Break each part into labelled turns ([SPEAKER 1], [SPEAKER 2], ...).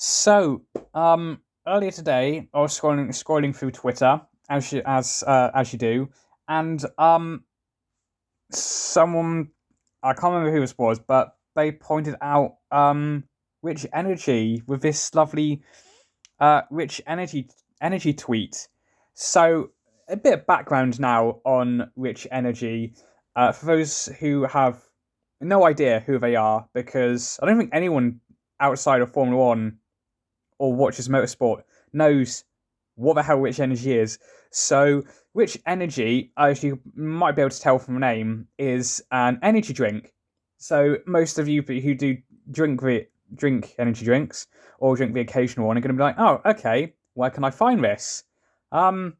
[SPEAKER 1] So, earlier today, I was scrolling through Twitter as you do, and someone, I can't remember who this was, but they pointed out Rich Energy with this lovely Rich Energy tweet. So, a bit of background now on Rich Energy, for those who have no idea who they are, because I don't think anyone outside of Formula One or watches motorsport knows what the hell Rich Energy is. So, Rich Energy, as you might be able to tell from the name, is an energy drink. So, most of you who do drink energy drinks or drink the occasional one are going to be like, oh, okay, where can I find this? Um,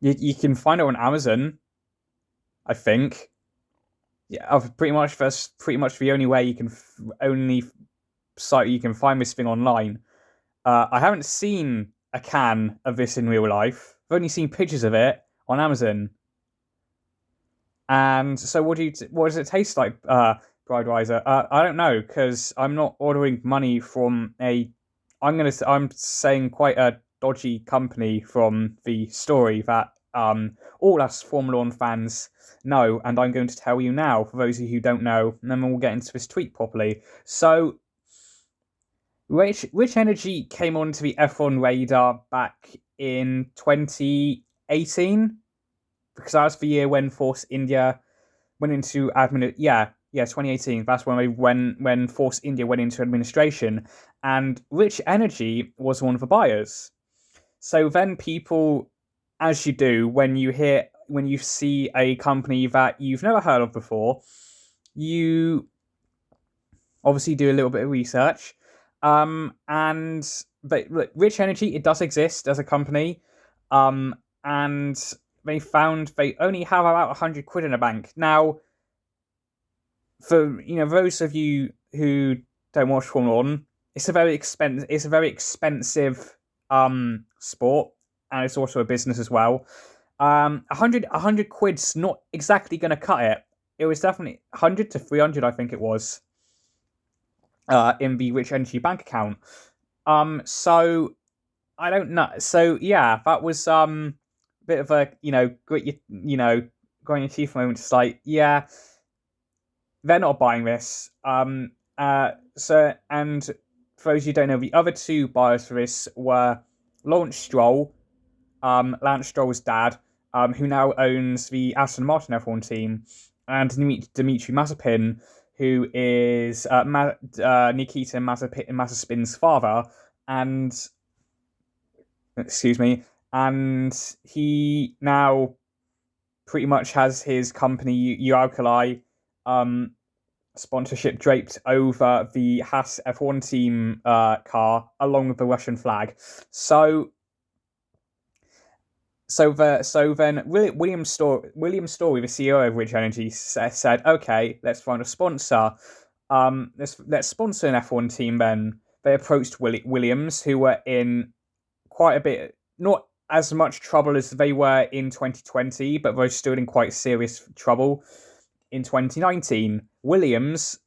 [SPEAKER 1] you can find it on Amazon, I think. Yeah, that's pretty much the only way you can only site you can find this thing online. I haven't seen a can of this in real life. I've only seen pictures of it on Amazon. And so, what does it taste like, Bride Riser? I don't know because I'm not ordering money from a. I'm saying quite a dodgy company from the story that all us Formula One fans know, and I'm going to tell you now for those of you who don't know, and then we'll get into this tweet properly. So Rich Energy came onto the F1 radar back in 2018 because that was the year when Force India went into admin. Yeah, 2018. That's when Force India went into administration, and Rich Energy was one of the buyers. So then people, as you do when you see a company that you've never heard of before, you obviously do a little bit of research. But look, Rich Energy, it does exist as a company. And they found they only have about 100 quid in a bank. Now, for those of you who don't watch Formula One, it's a very expensive sport, and it's also a business as well. 100 quid's not exactly going to cut it. It was definitely 100 to 300, I think it was, in the Rich Energy bank account. So I don't know. So yeah, that was a bit of a grit grind your teeth moment. It's like, yeah, they're not buying this. So, and for those who don't know, the other two buyers for this were Lawrence Stroll, Lance Stroll's dad, who now owns the Aston Martin F1 team, and Dimitri Mazepin, who is Nikita Mazepin's father, and excuse me, and he now pretty much has his company Uralkali sponsorship draped over the Haas F1 team car along with the Russian flag. So then William Story, the CEO of Rich Energy, said, "Okay, let's find a sponsor. Let's sponsor an F1 team." Then they approached Williams, who were in quite a bit, not as much trouble as they were in 2020, but they stood in quite serious trouble in 2019. Williams,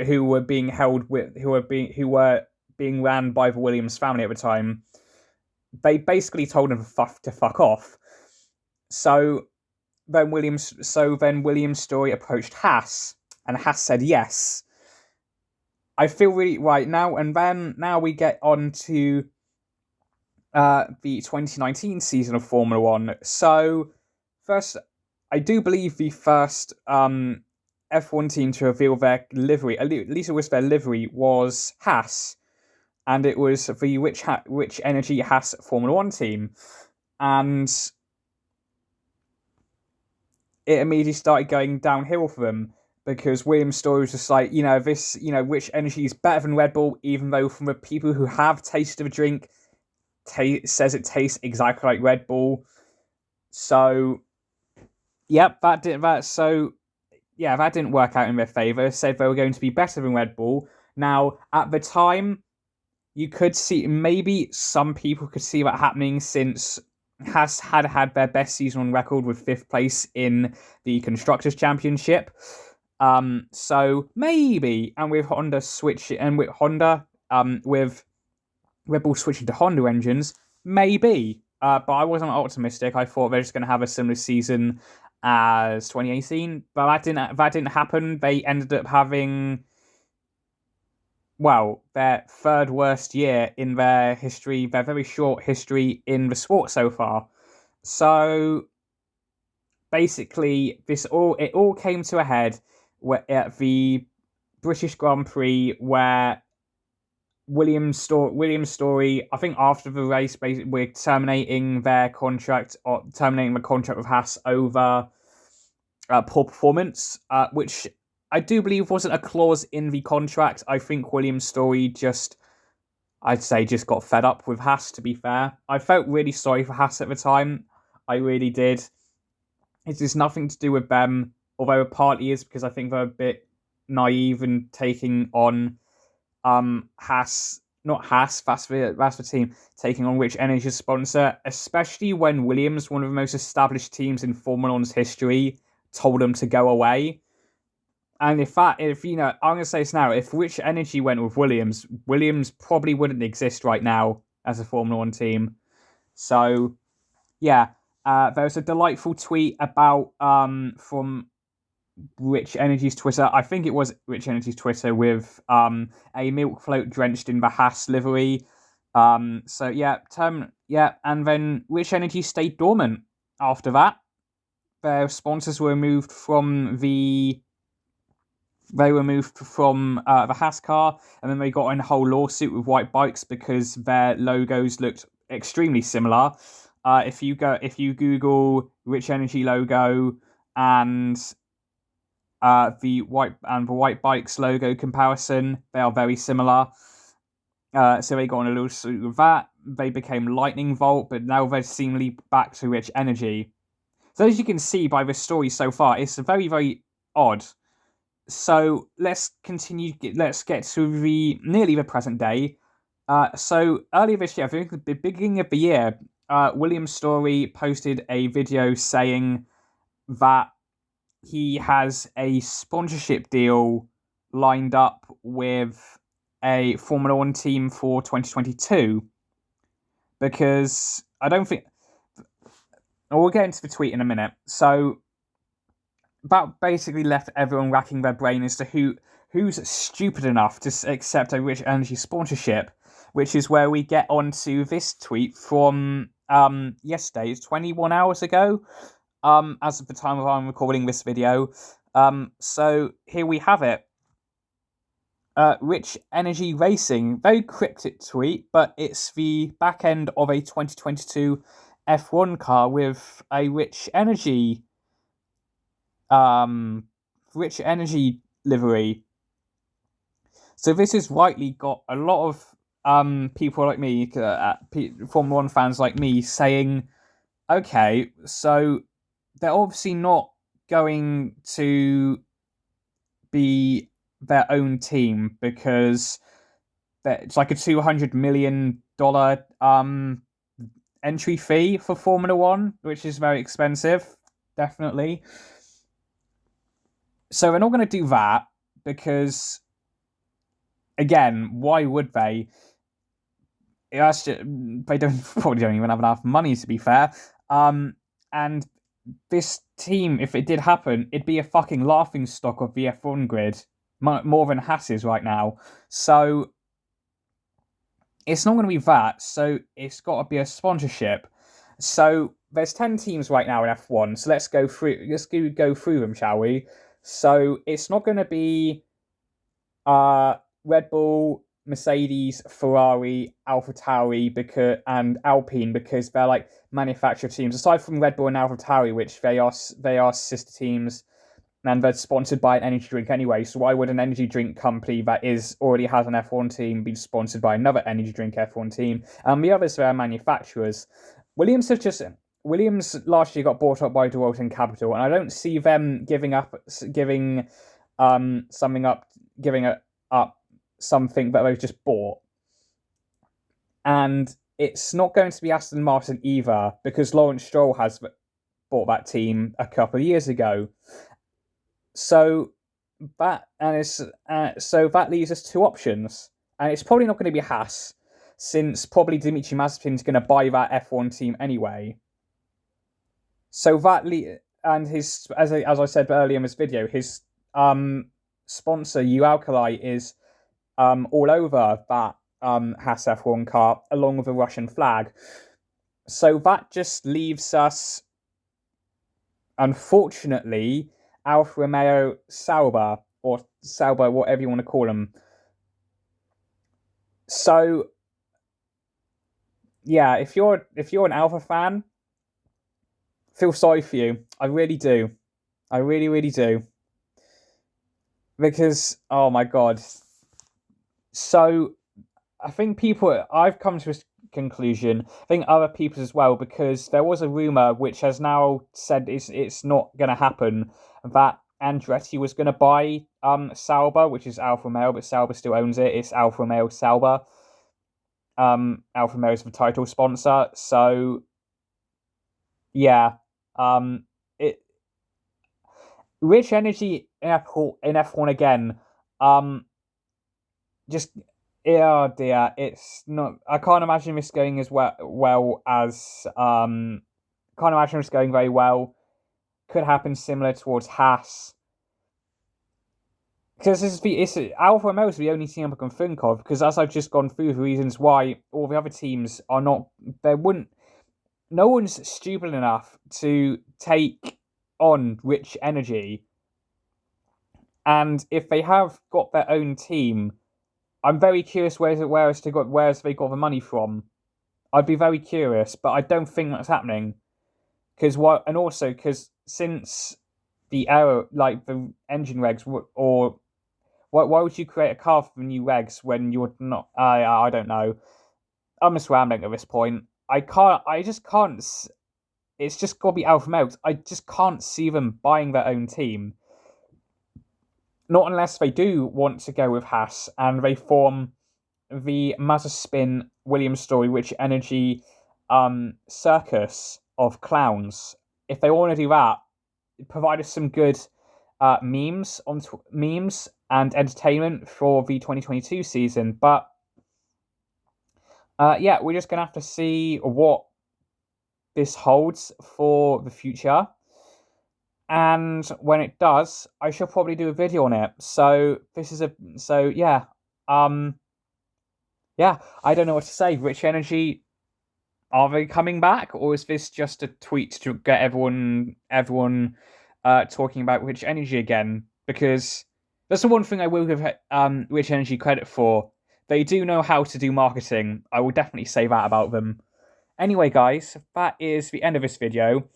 [SPEAKER 1] who were being ran by the Williams family at the time, they basically told him to fuck off. So then Williams Story approached Haas, and Haas said yes. I feel really right now, and then now we get on to the 2019 season of Formula One. So first, I do believe the first F1 team to reveal their livery, at least it was their livery, was Haas. And it was the Rich Energy Haas Formula One team. And it immediately started going downhill for them because Williams' story was just like, Rich Energy is better than Red Bull, even though from the people who have tasted the drink, says it tastes exactly like Red Bull. So, yep, that didn't work out in their favour. Said they were going to be better than Red Bull. Now, at the time, you could see, maybe some people could see that happening since Haas had their best season on record with 5th place in the Constructors' Championship. So maybe, and with Honda with Red Bull switching to Honda engines, maybe. But I wasn't optimistic. I thought they were just going to have a similar season as 2018, but that didn't happen. They ended up having, well, their third worst year in their history, their very short history in the sport so far. So basically, it all came to a head at the British Grand Prix, where Williams' story, I think after the race, basically, we're terminating the contract with Haas over poor performance, which I do believe wasn't a clause in the contract. I think Williams' story I'd say just got fed up with Haas, to be fair. I felt really sorry for Haas at the time. I really did. It has nothing to do with them, although it partly is because I think they're a bit naive in taking on Haas, not Haas, that's the team, taking on Rich Energy's sponsor, especially when Williams, one of the most established teams in Formula One's history, told them to go away. And I'm going to say this now, if Rich Energy went with Williams probably wouldn't exist right now as a Formula One team. So, yeah, there was a delightful tweet about, from Rich Energy's Twitter. I think it was Rich Energy's Twitter with a milk float drenched in the Haas livery. And then Rich Energy stayed dormant after that. Their sponsors were removed from the Haas car, and then they got in a whole lawsuit with White Bikes because their logos looked extremely similar. If you Google Rich Energy logo and the White Bikes logo comparison, they are very similar. So they got on a lawsuit with that. They became Lightning Volt, but now they're seemingly back to Rich Energy. So as you can see by the story so far, it's very, very odd. So let's continue. Let's get to nearly the present day. So earlier this year, I think at the beginning of the year, William Story posted a video saying that he has a sponsorship deal lined up with a Formula One team for 2022. Because I don't think... We'll get into the tweet in a minute. So that basically left everyone racking their brain as to who's stupid enough to accept a Rich Energy sponsorship, which is where we get onto this tweet from yesterday. It's 21 hours ago, as of the time of I'm recording this video. So here we have it. Rich Energy Racing, very cryptic tweet, but it's the back end of a 2022 F1 car with a Rich Energy livery. So this has rightly got a lot of people like me, Formula One fans like me, saying, okay, so they're obviously not going to be their own team because it's like a $200 million entry fee for Formula One, which is very expensive, definitely. So they're not going to do that because, again, why would they? They probably don't even have enough money, to be fair. And this team, if it did happen, it'd be a fucking laughing stock of the F1 grid, more than Haas is right now. So it's not going to be that. So it's got to be a sponsorship. So there's 10 teams right now in F1. So let's go through them, shall we? So it's not going to be Red Bull, Mercedes, Ferrari, AlphaTauri and Alpine, because they're like manufacturer teams. Aside from Red Bull and AlphaTauri, which they are sister teams, and they're sponsored by an energy drink anyway. So why would an energy drink company that already has an F1 team be sponsored by another energy drink F1 team? And the others are manufacturers. Williams last year got bought up by Doralton Capital, and I don't see them giving up something that they've just bought. And it's not going to be Aston Martin either, because Lawrence Stroll has bought that team a couple of years ago. So that leaves us two options. and it's probably not going to be Haas, since probably Dimitri Mazepin's going to buy that F1 team anyway. So that and his, as I said earlier in this video, his sponsor U-Alkali is all over that Haas F1 car, along with a Russian flag. So that just leaves us, unfortunately, Alfa Romeo Sauber, or Sauber, whatever you want to call them. So, yeah, if you're an Alfa fan, feel sorry for you. I really do. I really, really do. Because, oh my god. So, I think I've come to this conclusion, I think other people as well, because there was a rumour which has now said it's not going to happen, that Andretti was going to buy Sauber, which is Alfa Romeo, but Sauber still owns it. It's Alfa Romeo Sauber. Alfa Romeo is the title sponsor, so yeah. It Rich Energy in F1 again. Just oh dear, it's not. I can't imagine this going as well as can't imagine this going very well. Could happen similar towards Haas. Because it's Alfa Romeo is the only team I can think of. Because as I've just gone through the reasons why all the other teams are not, no one's stupid enough to take on Rich Energy. And if they have got their own team, I'm very curious where they got the money from. I'd be very curious, but I don't think that's happening. Because since the error, like the engine regs, or why would you create a car for the new regs when you're not? I don't know. I'm just rambling at this point. I just can't. It's just got to be Alfa Romeo. I just can't see them buying their own team. Not unless they do want to go with Haas and they form the Mazepin Williams story, Rich Energy circus of clowns. If they want to do that, provide us some good memes and entertainment for the 2022 season. But yeah, we're just gonna have to see what this holds for the future. And when it does, I shall probably do a video on it. Yeah. Yeah, I don't know what to say. Rich Energy, are they coming back, or is this just a tweet to get everyone talking about Rich Energy again? Because that's the one thing I will give Rich Energy credit for. They do know how to do marketing. I will definitely say that about them. Anyway, guys, that is the end of this video.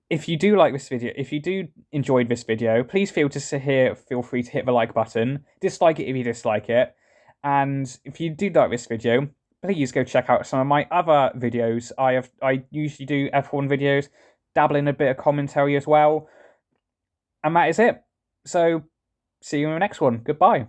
[SPEAKER 1] If you do like this video, if you do enjoyed this video, please feel free to hit the like button. Dislike it if you dislike it. And if you do like this video, please go check out some of my other videos. I usually do F1 videos, dabble in a bit of commentary as well. And that is it. So, see you in the next one. Goodbye.